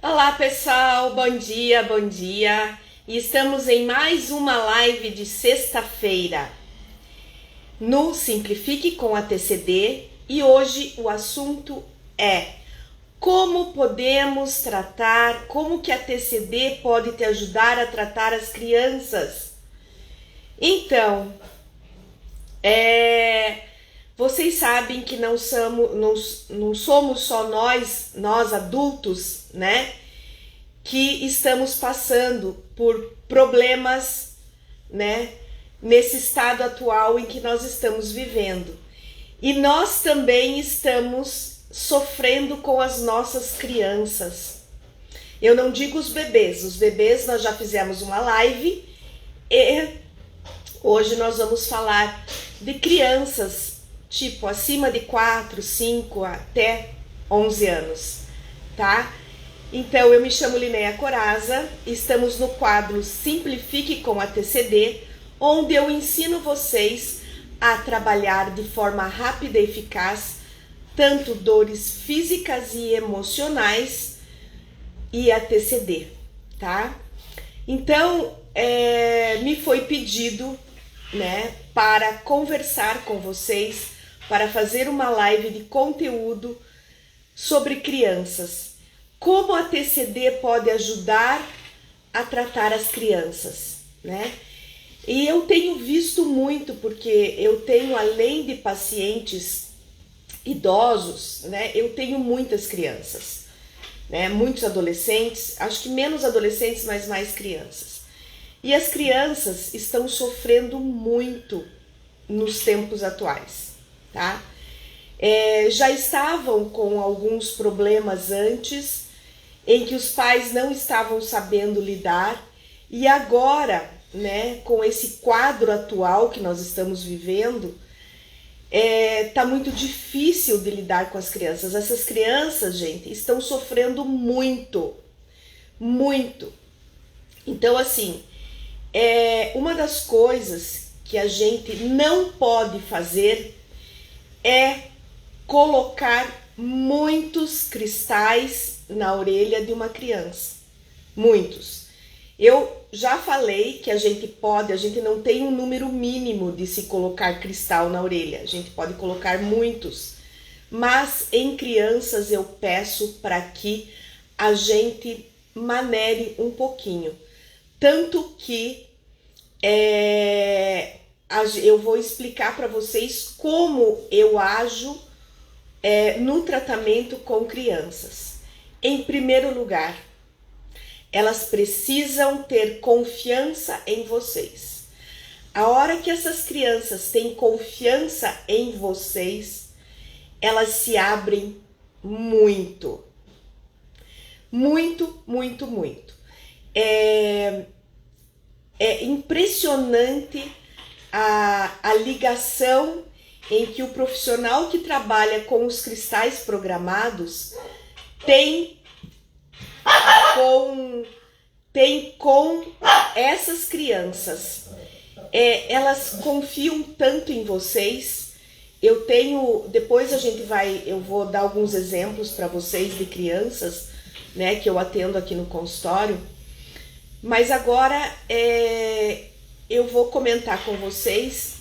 Olá pessoal, bom dia, bom dia. E estamos em mais uma live de sexta-feira no Simplifique com a TCD e hoje o assunto é como podemos tratar, como que a TCD pode te ajudar a tratar as crianças. Então, vocês sabem que não somos só nós adultos, né, que estamos passando por problemas, né, nesse estado atual em que nós estamos vivendo. E nós também estamos sofrendo com as nossas crianças. Eu não digo os bebês nós já fizemos uma live e hoje nós vamos falar de crianças, tipo acima de 4, 5 até 11 anos, tá? Então, eu me chamo Linéa Coraza, estamos no quadro Simplifique com a TCD, onde eu ensino vocês a trabalhar de forma rápida e eficaz, tanto dores físicas e emocionais e a TCD, tá? Então, me foi pedido, né, para conversar com vocês, para fazer uma live de conteúdo sobre crianças. Como a TCD pode ajudar a tratar as crianças, né? E eu tenho visto muito, porque eu tenho, além de pacientes idosos, né, eu tenho muitas crianças, né, muitos adolescentes, acho que menos adolescentes, mas mais crianças. E as crianças estão sofrendo muito nos tempos atuais, tá? Já estavam com alguns problemas antes, em que os pais não estavam sabendo lidar, e agora, né, com esse quadro atual que nós estamos vivendo, tá muito difícil de lidar com as crianças. Essas crianças, gente, estão sofrendo muito, muito. Então, assim, uma das coisas que a gente não pode fazer é colocar muitos cristais na orelha de uma criança, muitos. Eu já falei que a gente não tem um número mínimo de se colocar cristal na orelha, a gente pode colocar muitos, mas em crianças eu peço para que a gente manere um pouquinho, tanto que eu vou explicar para vocês como eu ajo no tratamento com crianças. Em primeiro lugar, elas precisam ter confiança em vocês. A hora que essas crianças têm confiança em vocês, elas se abrem muito. Muito, muito, muito. É impressionante a ligação em que o profissional que trabalha com os cristais programados tem com essas crianças. Elas confiam tanto em vocês. Depois eu vou dar alguns exemplos para vocês de crianças, né, que eu atendo aqui no consultório. Mas agora eu vou comentar com vocês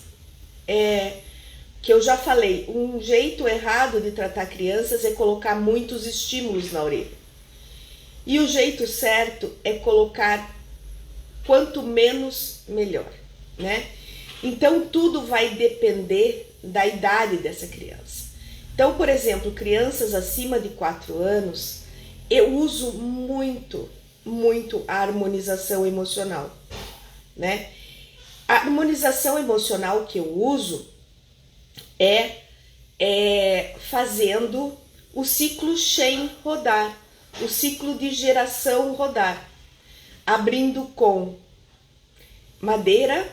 que eu já falei, um jeito errado de tratar crianças é colocar muitos estímulos na orelha. E o jeito certo é colocar quanto menos, melhor, né? Então, tudo vai depender da idade dessa criança. Então, por exemplo, crianças acima de 4 anos, eu uso muito, muito a harmonização emocional, né? A harmonização emocional que eu uso fazendo o ciclo Shen rodar, o ciclo de geração rodar, abrindo com madeira,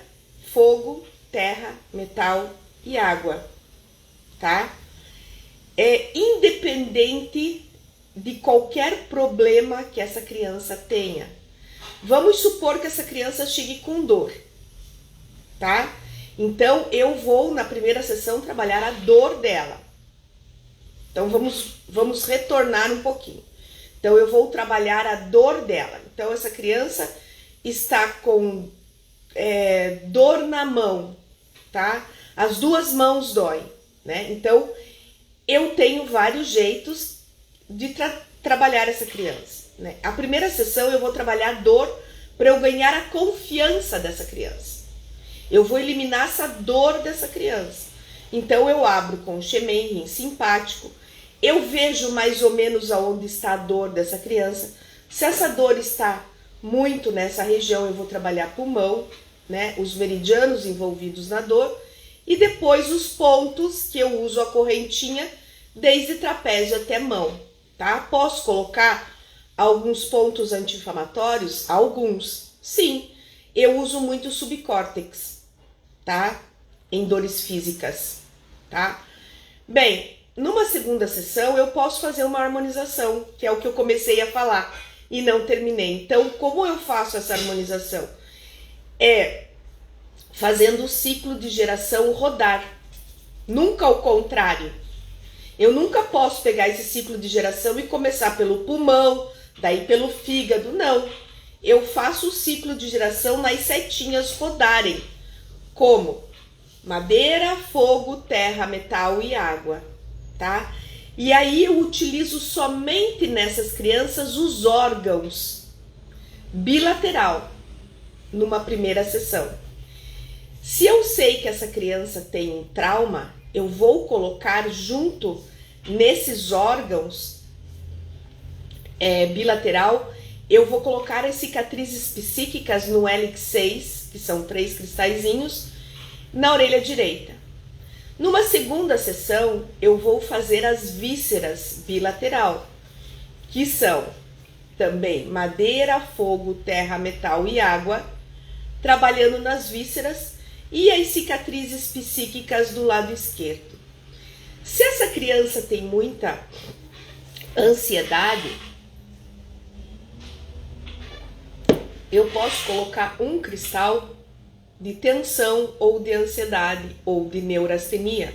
fogo, terra, metal e água, tá? Independente de qualquer problema que essa criança tenha. Vamos supor que essa criança chegue com dor, tá? Então, eu vou, na primeira sessão, trabalhar a dor dela. Então, vamos retornar um pouquinho. Então eu vou trabalhar a dor dela. Então essa criança está com dor na mão, tá? As duas mãos doem, né? Então eu tenho vários jeitos de trabalhar essa criança, né? A primeira sessão eu vou trabalhar dor para eu ganhar a confiança dessa criança. Eu vou eliminar essa dor dessa criança. Então eu abro com o Xemen simpático. Eu vejo mais ou menos aonde está a dor dessa criança. Se essa dor está muito nessa região, eu vou trabalhar pulmão, né? Os meridianos envolvidos na dor. E depois os pontos que eu uso a correntinha desde trapézio até mão, tá? Posso colocar alguns pontos anti-inflamatórios? Alguns, sim. Eu uso muito o subcórtex, tá? Em dores físicas, tá? Bem, numa segunda sessão eu posso fazer uma harmonização, que é o que eu comecei a falar e não terminei. Então, como eu faço essa harmonização? Fazendo o ciclo de geração rodar, nunca ao contrário. Eu nunca posso pegar esse ciclo de geração e começar pelo pulmão, daí pelo fígado, não. Eu faço o ciclo de geração nas setinhas rodarem, como madeira, fogo, terra, metal e água, tá? E aí eu utilizo somente nessas crianças os órgãos bilateral, numa primeira sessão. Se eu sei que essa criança tem um trauma, eu vou colocar junto nesses órgãos bilateral, eu vou colocar as cicatrizes psíquicas no hélix 6, que são 3 cristalzinhos, na orelha direita. Numa segunda sessão, eu vou fazer as vísceras bilateral, que são também madeira, fogo, terra, metal e água, trabalhando nas vísceras, e as cicatrizes psíquicas do lado esquerdo. Se essa criança tem muita ansiedade, eu posso colocar um cristal de tensão ou de ansiedade ou de neurastenia.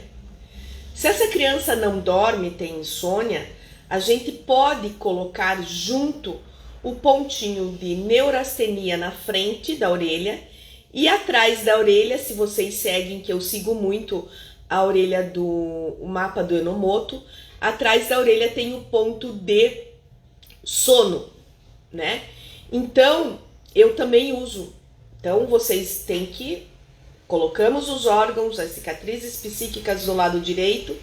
Se essa criança não dorme, tem insônia, a gente pode colocar junto o pontinho de neurastenia na frente da orelha e atrás da orelha, se vocês seguem, que eu sigo muito a orelha o mapa do Enomoto, atrás da orelha tem o ponto de sono, né? Então, eu também uso. Então, vocês têm que... Colocamos os órgãos, as cicatrizes psíquicas do lado direito.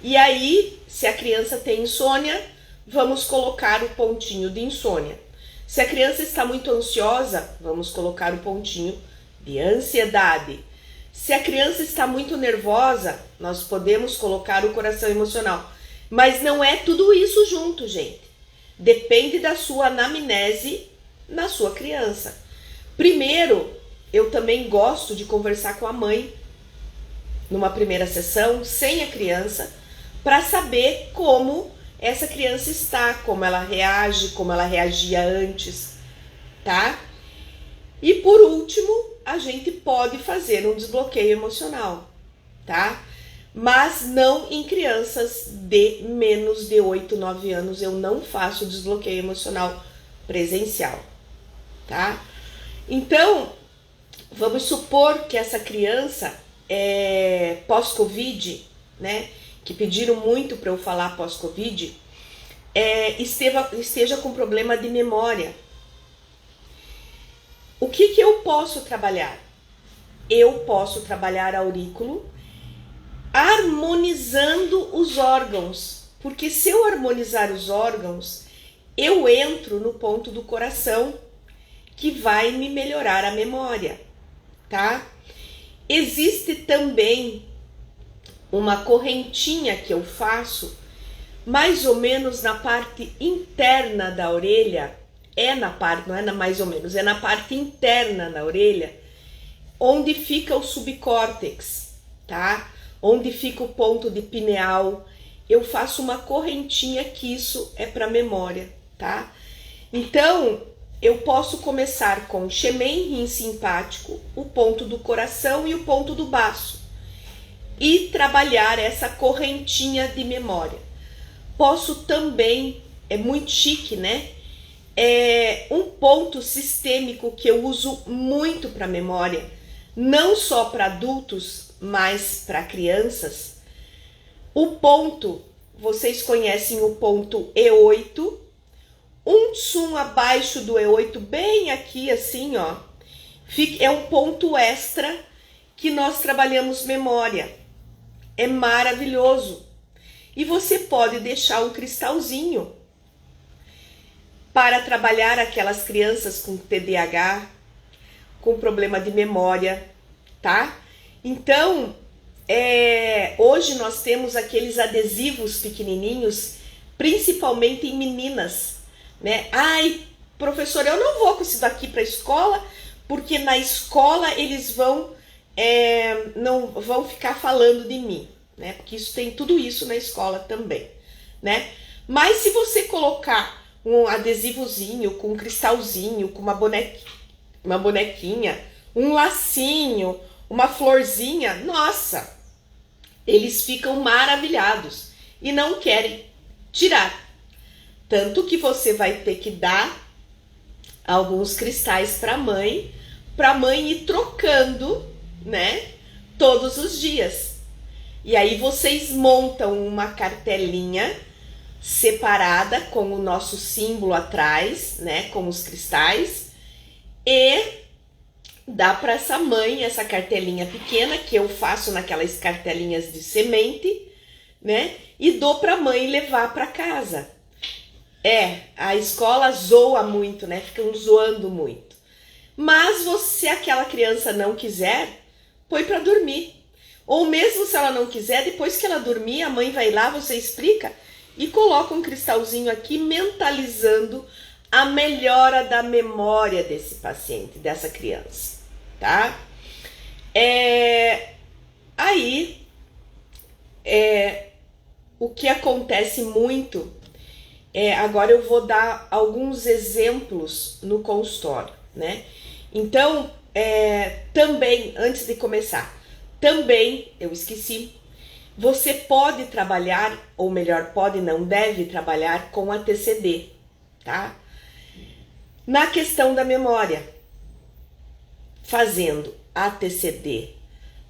E aí, se a criança tem insônia, vamos colocar o pontinho de insônia. Se a criança está muito ansiosa, vamos colocar o pontinho de ansiedade. Se a criança está muito nervosa, nós podemos colocar o coração emocional. Mas não é tudo isso junto, gente. Depende da sua anamnese na sua criança. Primeiro, eu também gosto de conversar com a mãe numa primeira sessão, sem a criança, para saber como essa criança está, como ela reage, como ela reagia antes, tá? E por último, a gente pode fazer um desbloqueio emocional, tá? Mas não em crianças de menos de 8, 9 anos, eu não faço desbloqueio emocional presencial, tá? Então, vamos supor que essa criança pós-Covid, né, que pediram muito para eu falar pós-Covid, esteja com problema de memória. O que eu posso trabalhar? Eu posso trabalhar aurículo harmonizando os órgãos, porque se eu harmonizar os órgãos, eu entro no ponto do coração, que vai me melhorar a memória, tá? Existe também uma correntinha que eu faço, mais ou menos na parte interna da orelha, não é mais ou menos, é na parte interna da orelha, onde fica o subcórtex, tá? Onde fica o ponto de pineal. Eu faço uma correntinha que isso é para memória, tá? Então, eu posso começar com Xemen simpático, o ponto do coração e o ponto do baço, e trabalhar essa correntinha de memória. Posso também é muito chique, né? É um ponto sistêmico que eu uso muito para memória, não só para adultos, mas para crianças. O ponto, vocês conhecem o ponto E8, um tsum abaixo do E8, bem aqui assim, ó, é um ponto extra que nós trabalhamos memória. É maravilhoso. E você pode deixar um cristalzinho para trabalhar aquelas crianças com TDAH, com problema de memória, tá? Então, hoje nós temos aqueles adesivos pequenininhos, principalmente em meninas, né? Ai, professor, eu não vou com isso daqui para a escola, porque na escola eles não vão ficar falando de mim, né? Porque tem tudo isso na escola também, né? Mas se você colocar um adesivozinho com um cristalzinho, com uma bonequinha, um lacinho, uma florzinha, nossa, eles ficam maravilhados e não querem tirar. Tanto que você vai ter que dar alguns cristais para a mãe ir trocando, né, todos os dias. E aí vocês montam uma cartelinha separada com o nosso símbolo atrás, né, com os cristais, e dá para essa mãe essa cartelinha pequena que eu faço naquelas cartelinhas de semente, né, e dou para a mãe levar para casa. A escola zoa muito, né, ficam zoando muito. Mas se aquela criança não quiser, põe para dormir. Ou mesmo se ela não quiser, depois que ela dormir, a mãe vai lá, você explica e coloca um cristalzinho aqui mentalizando a melhora da memória desse paciente, dessa criança, tá? O que acontece muito, agora eu vou dar alguns exemplos no consultório, né? Então, também, antes de começar, eu esqueci, você pode trabalhar, ou melhor, não deve trabalhar com a TCD, tá? Na questão da memória, fazendo a TCD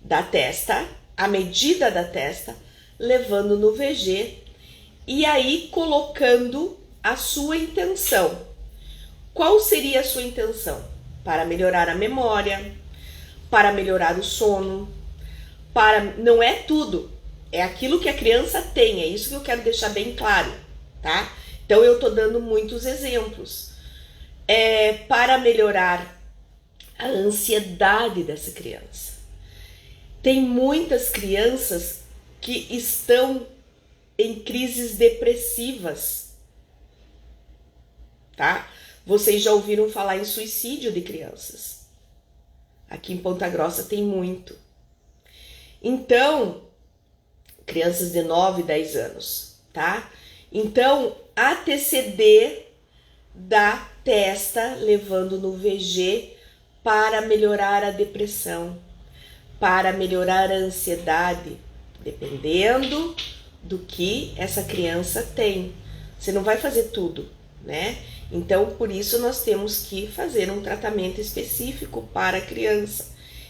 da testa, a medida da testa, levando no VG e aí colocando a sua intenção. Qual seria a sua intenção? Para melhorar a memória, para melhorar o sono, não é tudo, é aquilo que a criança tem, é isso que eu quero deixar bem claro, tá? Então eu tô dando muitos exemplos. Para melhorar a ansiedade dessa criança. Tem muitas crianças que estão em crises depressivas, tá? Vocês já ouviram falar em suicídio de crianças. Aqui em Ponta Grossa tem muito. Então, crianças de 9, 10 anos, tá? Então, a TCD da testa, levando no VG para melhorar a depressão, para melhorar a ansiedade, dependendo do que essa criança tem. Você não vai fazer tudo, né? Então, por isso nós temos que fazer um tratamento específico para a criança.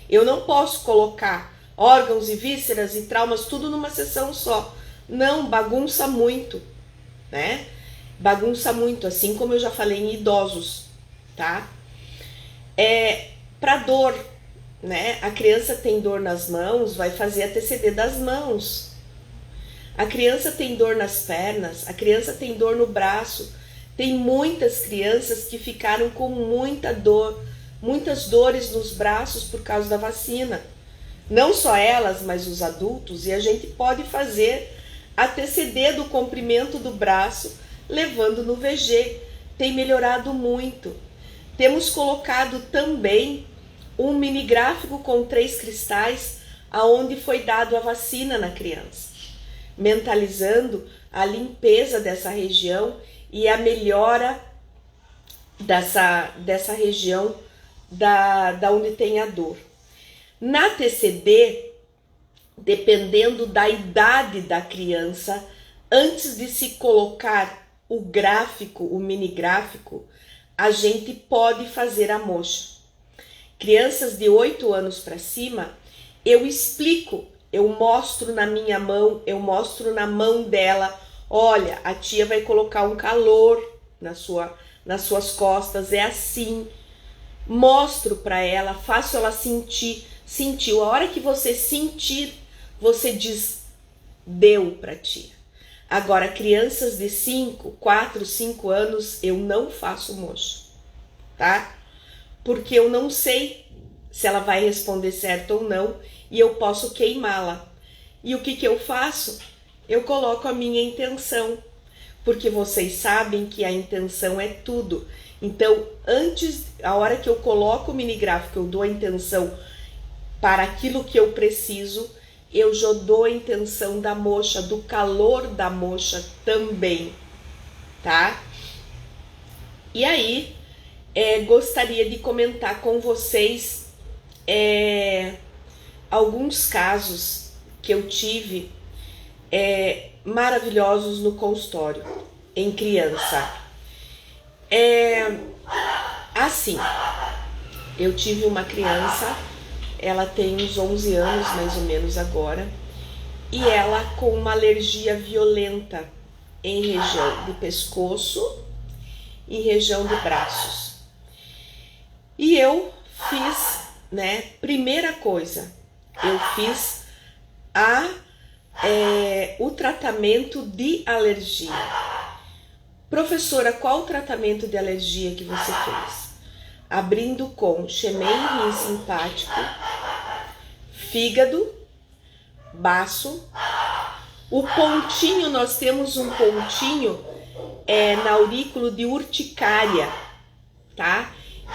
Eu não posso colocar órgãos e vísceras e traumas tudo numa sessão só. Não, bagunça muito, né? Bagunça muito, assim como eu já falei em idosos, tá? Para dor, né? A criança tem dor nas mãos, vai fazer a TCD das mãos. A criança tem dor nas pernas, a criança tem dor no braço. Tem muitas crianças que ficaram com muita dor, muitas dores nos braços por causa da vacina. Não só elas, mas os adultos, e a gente pode fazer a TCD do comprimento do braço, levando no VG. Tem melhorado muito. Temos colocado também um mini gráfico com 3 cristais, aonde foi dado a vacina na criança, mentalizando a limpeza dessa região e a melhora dessa região da onde tem a dor. Na TCD, dependendo da idade da criança, antes de se colocar o gráfico, o mini gráfico, a gente pode fazer a moxa. Crianças de 8 anos para cima, eu explico, eu mostro na minha mão, eu mostro na mão dela, olha, a tia vai colocar um calor nas suas costas, é assim. Mostro para ela, faço ela sentir. Sentiu, a hora que você sentir, você diz, deu para tia. Agora, crianças de 4, 5 anos, eu não faço moxa, tá? Porque eu não sei se ela vai responder certo ou não e eu posso queimá-la. E o que eu faço? Eu coloco a minha intenção, porque vocês sabem que a intenção é tudo. Então, a hora que eu coloco o mini gráfico, eu dou a intenção para aquilo que eu preciso, eu já dou a intenção da moxa, do calor da moxa também, tá? E aí, gostaria de comentar com vocês alguns casos que eu tive maravilhosos no consultório, em criança. Assim, eu tive uma criança, ela tem uns 11 anos mais ou menos agora, e ela com uma alergia violenta em região do pescoço e região de braços. E eu fiz, primeira coisa, eu fiz o tratamento de alergia. Professora, qual o tratamento de alergia que você fez? Abrindo com xemém rim simpático, fígado, baço. O pontinho, nós temos um pontinho na aurículo de urticária, tá?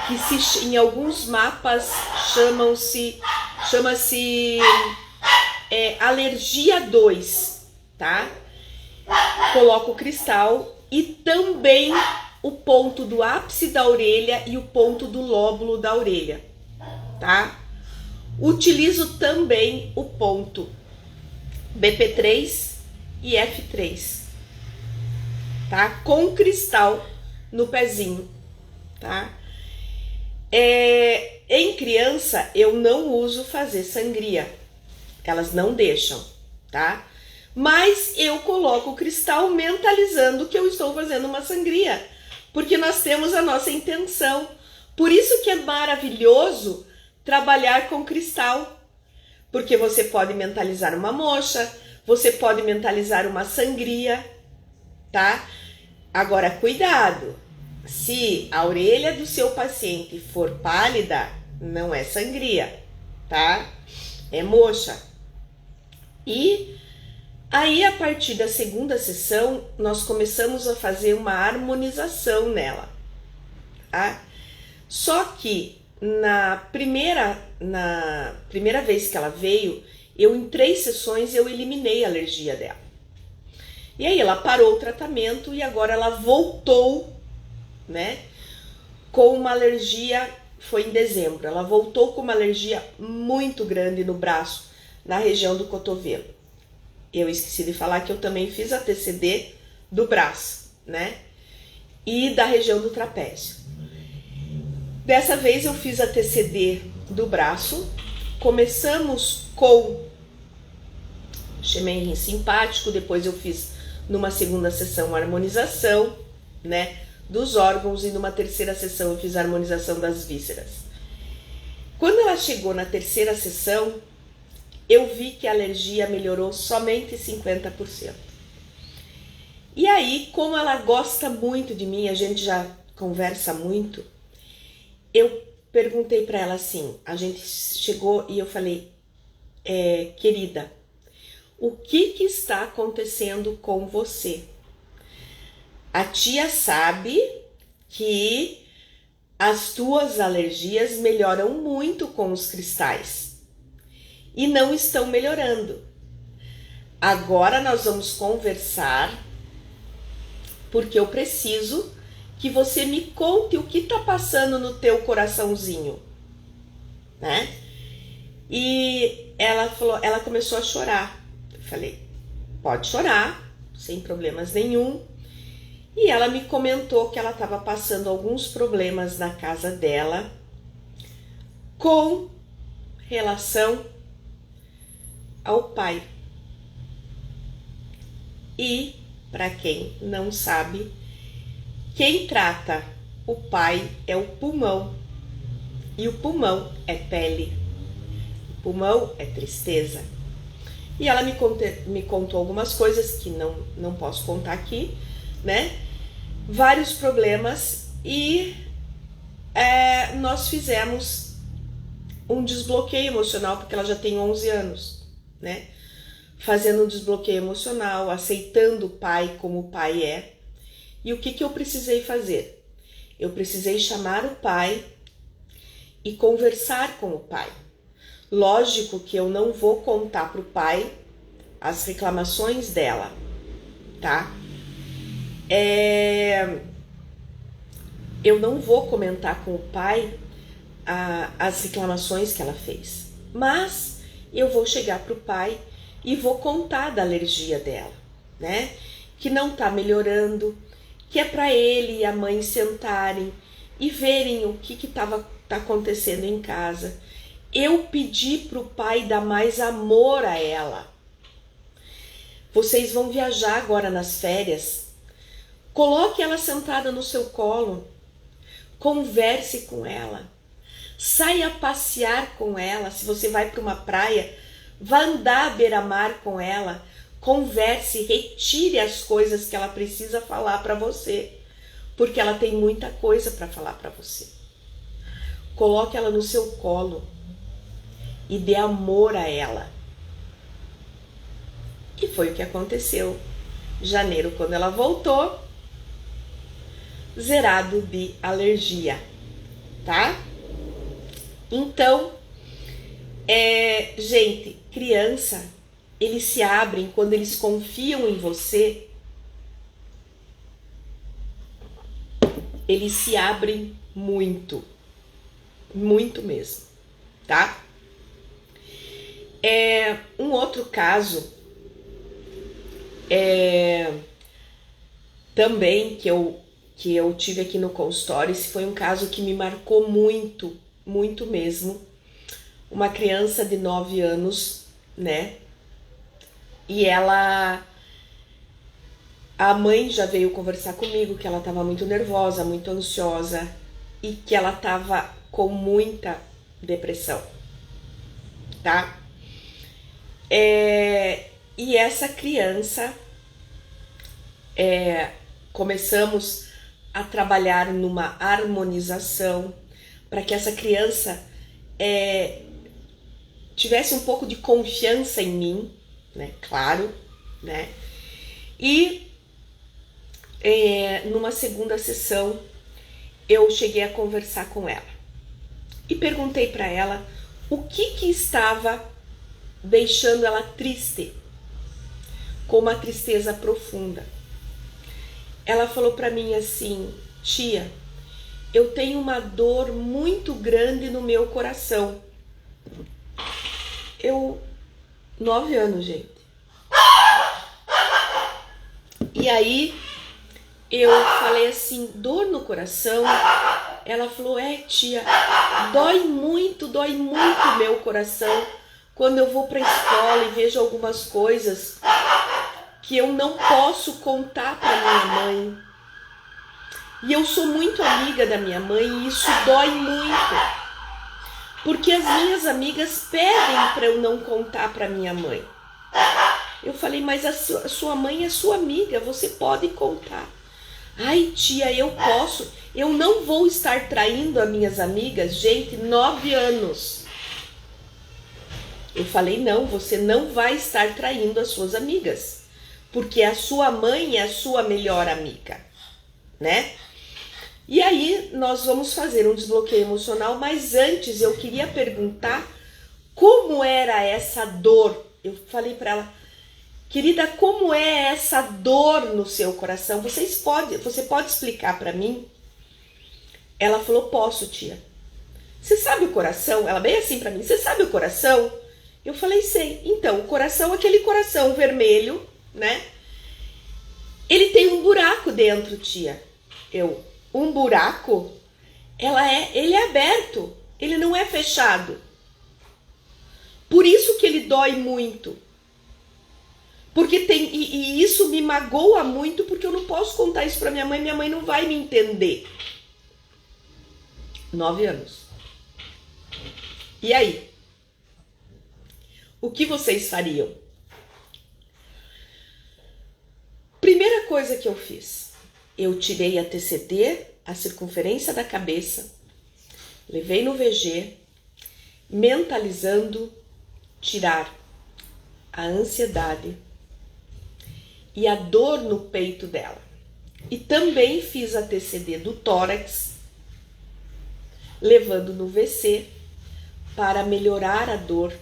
Que em alguns mapas chama-se alergia 2, tá? Coloco o cristal e também o ponto do ápice da orelha e o ponto do lóbulo da orelha, tá? Utilizo também o ponto BP3 e F3, tá? Com cristal no pezinho, tá? Em criança eu não uso fazer sangria, elas não deixam, tá? Mas eu coloco o cristal mentalizando que eu estou fazendo uma sangria, porque nós temos a nossa intenção. Por isso que é maravilhoso trabalhar com cristal, porque você pode mentalizar uma moxa, você pode mentalizar uma sangria, tá? Agora, cuidado, se a orelha do seu paciente for pálida, não é sangria, tá? É moxa. E aí, a partir da segunda sessão, nós começamos a fazer uma harmonização nela, tá? Só que na primeira vez que ela veio, em 3 sessões eu eliminei a alergia dela. E aí ela parou o tratamento e agora ela voltou, com uma alergia, foi em dezembro, ela voltou com uma alergia muito grande no braço, na região do cotovelo. Eu esqueci de falar que eu também fiz a TCD do braço, e da região do trapézio. Dessa vez eu fiz a TCD do braço, começamos com xemém rim simpático, depois eu fiz numa segunda sessão a harmonização, dos órgãos e numa terceira sessão eu fiz a harmonização das vísceras. Quando ela chegou na terceira sessão, eu vi que a alergia melhorou somente 50%. E aí, como ela gosta muito de mim, a gente já conversa muito, eu perguntei para ela assim, a gente chegou e eu falei, querida, o que está acontecendo com você? A tia sabe que as tuas alergias melhoram muito com os cristais e não estão melhorando. Agora nós vamos conversar porque eu preciso que você me conte o que está passando no teu coraçãozinho, E ela começou a chorar. Eu falei, pode chorar, sem problemas nenhum. E ela me comentou que ela estava passando alguns problemas na casa dela com relação ao pai. E, para quem não sabe, quem trata o pai é o pulmão. E o pulmão é pele. O pulmão é tristeza. E ela me contou algumas coisas que não posso contar aqui, né? Vários problemas e nós fizemos um desbloqueio emocional, porque ela já tem 11 anos, né? Fazendo um desbloqueio emocional, aceitando o pai como o pai é. E o que eu precisei fazer? Eu precisei chamar o pai e conversar com o pai. Lógico que eu não vou contar para o pai as reclamações dela, tá? Eu não vou comentar com o pai as reclamações que ela fez, mas eu vou chegar para o pai e vou contar da alergia dela, né? Que não tá melhorando, que é para ele e a mãe sentarem e verem o que tá acontecendo em casa. Eu pedi pro pai dar mais amor a ela. Vocês vão viajar agora nas férias. Coloque ela sentada no seu colo. Converse com ela. Saia passear com ela. Se você vai para uma praia, vá andar à beira-mar com ela. Converse, retire as coisas que ela precisa falar para você, porque ela tem muita coisa para falar para você. Coloque ela no seu colo e dê amor a ela. E foi o que aconteceu. Janeiro, quando ela voltou, zerado de alergia, tá? Então, gente, criança, eles se abrem quando eles confiam em você. Eles se abrem muito, muito mesmo, tá? Um outro caso também que eu tive aqui no consultório. Esse foi um caso que me marcou muito, muito mesmo. Uma criança de 9 anos, né? E a mãe já veio conversar comigo que ela estava muito nervosa, muito ansiosa e que ela estava com muita depressão, tá? E essa criança, começamos a trabalhar numa harmonização para que essa criança tivesse um pouco de confiança em mim, né? Claro, né? E numa segunda sessão eu cheguei a conversar com ela e perguntei para ela o que estava deixando ela triste, com uma tristeza profunda. Ela falou para mim assim: tia, eu tenho uma dor muito grande no meu coração. 9 anos, gente. E aí eu falei assim: dor no coração? Ela falou: tia, dói muito meu coração quando eu vou pra escola e vejo algumas coisas que eu não posso contar pra minha mãe. E eu sou muito amiga da minha mãe e isso dói muito. Porque as minhas amigas pedem para eu não contar para minha mãe. Eu falei: mas a sua mãe é sua amiga, você pode contar. Ai, tia, eu posso. Eu não vou estar traindo as minhas amigas. Gente, 9 anos. Eu falei: não, você não vai estar traindo as suas amigas. Porque a sua mãe é a sua melhor amiga, né? E aí nós vamos fazer um desbloqueio emocional, mas antes eu queria perguntar como era essa dor. Eu falei para ela: querida, como é essa dor no seu coração? Você pode explicar para mim? Ela falou: posso, tia. Você sabe o coração? Ela bem assim para mim: você sabe o coração? Eu falei: sei. Então, o coração, aquele coração vermelho, né? Ele tem um buraco buraco dentro, tia. Um buraco? Ele é aberto, ele não é fechado. Por isso que ele dói muito. Porque e isso me magoa muito, porque eu não posso contar isso para minha mãe não vai me entender. 9 anos. E aí? O que vocês fariam? Primeira coisa que eu fiz, eu tirei a TCD, a circunferência da cabeça, levei no VG, mentalizando tirar a ansiedade e a dor no peito dela. E também fiz a TCD do tórax, levando no VC para melhorar a dor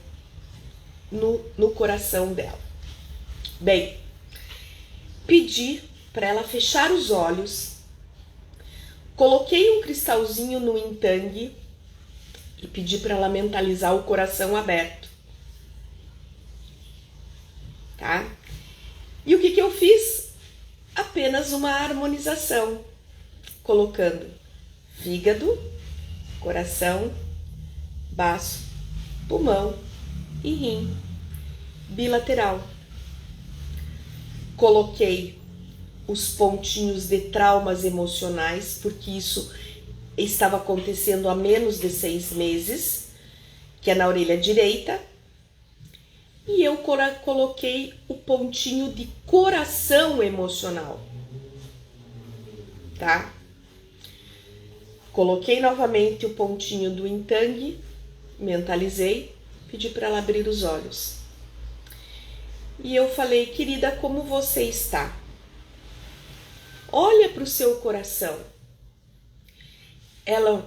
no coração dela. Bem, pedi para ela fechar os olhos, coloquei um cristalzinho no entangue e pedi para ela mentalizar o coração aberto. Tá? E o que eu fiz? Apenas uma harmonização, colocando fígado, coração, baço, pulmão e rim, bilateral. Coloquei os pontinhos de traumas emocionais, porque isso estava acontecendo há menos de 6 meses, que é na orelha direita. E eu coloquei o pontinho de coração emocional, tá? Coloquei novamente o pontinho do entangue, mentalizei, pedi para ela abrir os olhos. E eu falei, querida, como você está? Olha para o seu coração. Ela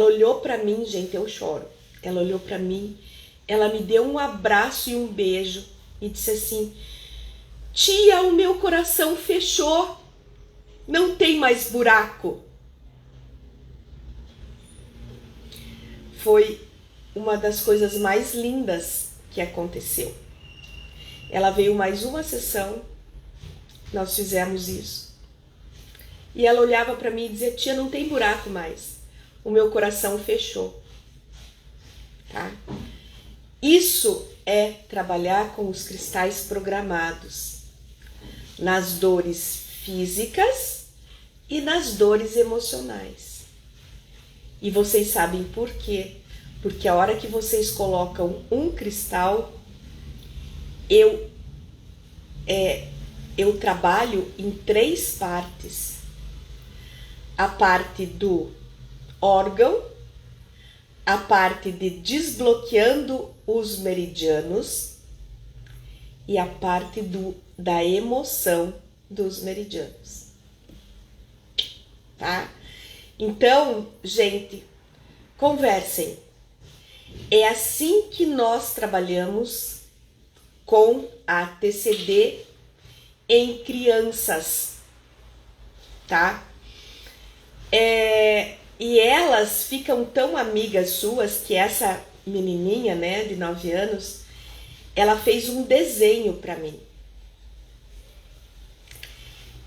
olhou para mim, gente, eu choro. Ela olhou para mim, ela me deu um abraço e um beijo e disse assim, tia, o meu coração fechou, não tem mais buraco. Foi uma das coisas mais lindas que aconteceu. Ela veio mais uma sessão, nós fizemos isso. E ela olhava para mim e dizia, tia, não tem buraco mais, o meu coração fechou. Tá? Isso é trabalhar com os cristais programados, nas dores físicas e nas dores emocionais. E vocês sabem por quê? Porque a hora que vocês colocam um cristal, eu trabalho em 3 partes. A parte do órgão, a parte de desbloqueando os meridianos e a parte da emoção dos meridianos. Tá? Então, gente, conversem. É assim que nós trabalhamos com a TCD em crianças, tá? E elas ficam tão amigas suas que essa menininha, né, de 9 anos, ela fez um desenho para mim.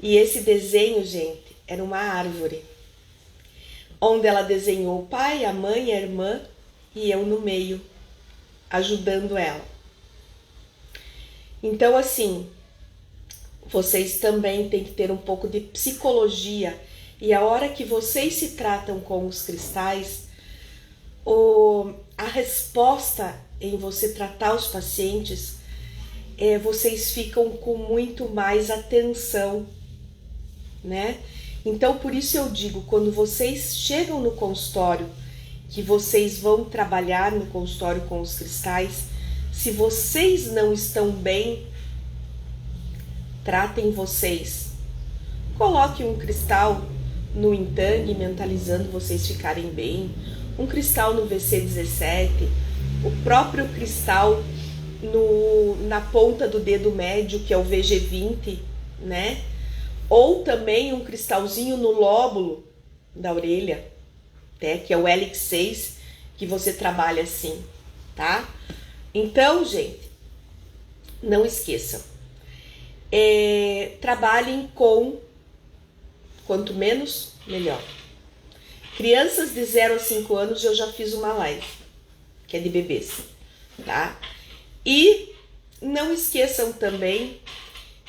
E esse desenho, gente, era uma árvore, onde ela desenhou o pai, a mãe, a irmã e eu no meio, ajudando ela. Então, assim, vocês também têm que ter um pouco de psicologia. E a hora que vocês se tratam com os cristais, a resposta em você tratar os pacientes, vocês ficam com muito mais atenção, né? Então, por isso eu digo, quando vocês chegam no consultório, que vocês vão trabalhar no consultório com os cristais, se vocês não estão bem, tratem vocês. Coloque um cristal no entangue, mentalizando vocês ficarem bem, um cristal no VC17, o próprio cristal na ponta do dedo médio, que é o VG20, né? Ou também um cristalzinho no lóbulo da orelha, né? Que é o LX6, que você trabalha assim, tá? Então, gente, não esqueçam, trabalhem com quanto menos, melhor. Crianças de 0 a 5 anos eu já fiz uma live, que é de bebês, tá? E não esqueçam também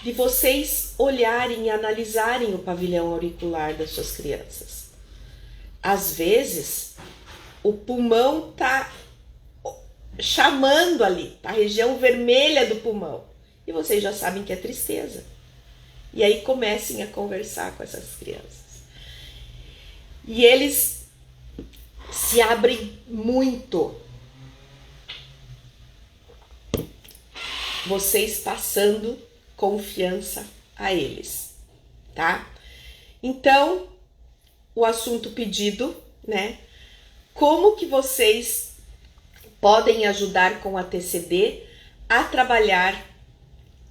de vocês olharem e analisarem o pavilhão auricular das suas crianças. Às vezes, o pulmão tá chamando ali, a região vermelha do pulmão, e vocês já sabem que é tristeza. E aí comecem a conversar com essas crianças. E eles se abrem muito. Vocês passando confiança a eles, tá? Então, o assunto pedido, né? Como que vocês podem ajudar com a TCD a trabalhar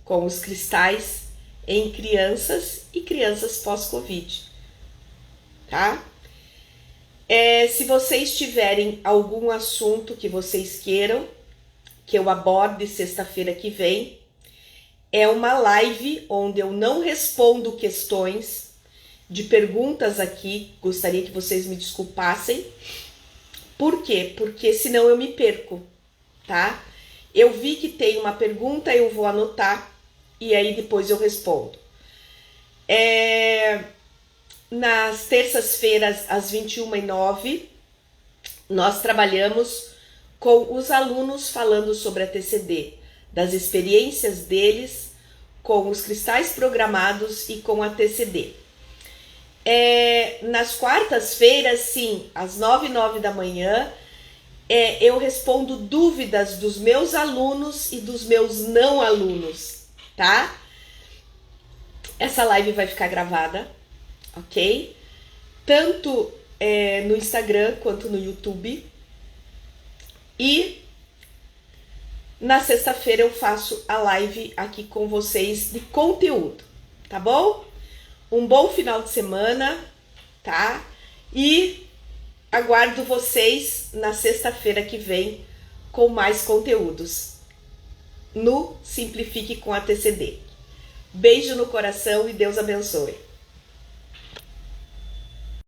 com os cristais em crianças e crianças pós-Covid, tá? Se vocês tiverem algum assunto que vocês queiram que eu aborde sexta-feira que vem, é uma live onde eu não respondo questões de perguntas aqui, gostaria que vocês me desculpassem. Por quê? Porque senão eu me perco, tá? Eu vi que tem uma pergunta, eu vou anotar e aí depois eu respondo. Nas terças-feiras, às 21h09, nós trabalhamos com os alunos falando sobre a TCD, das experiências deles com os cristais programados e com a TCD. Nas quartas-feiras, sim, às 9h09 da manhã, eu respondo dúvidas dos meus alunos e dos meus não alunos, tá? Essa live vai ficar gravada, ok? Tanto no Instagram quanto no YouTube. E na sexta-feira eu faço a live aqui com vocês de conteúdo, tá bom? Um bom final de semana, tá? E aguardo vocês na sexta-feira que vem com mais conteúdos no Simplifique com a TCD. Beijo no coração e Deus abençoe.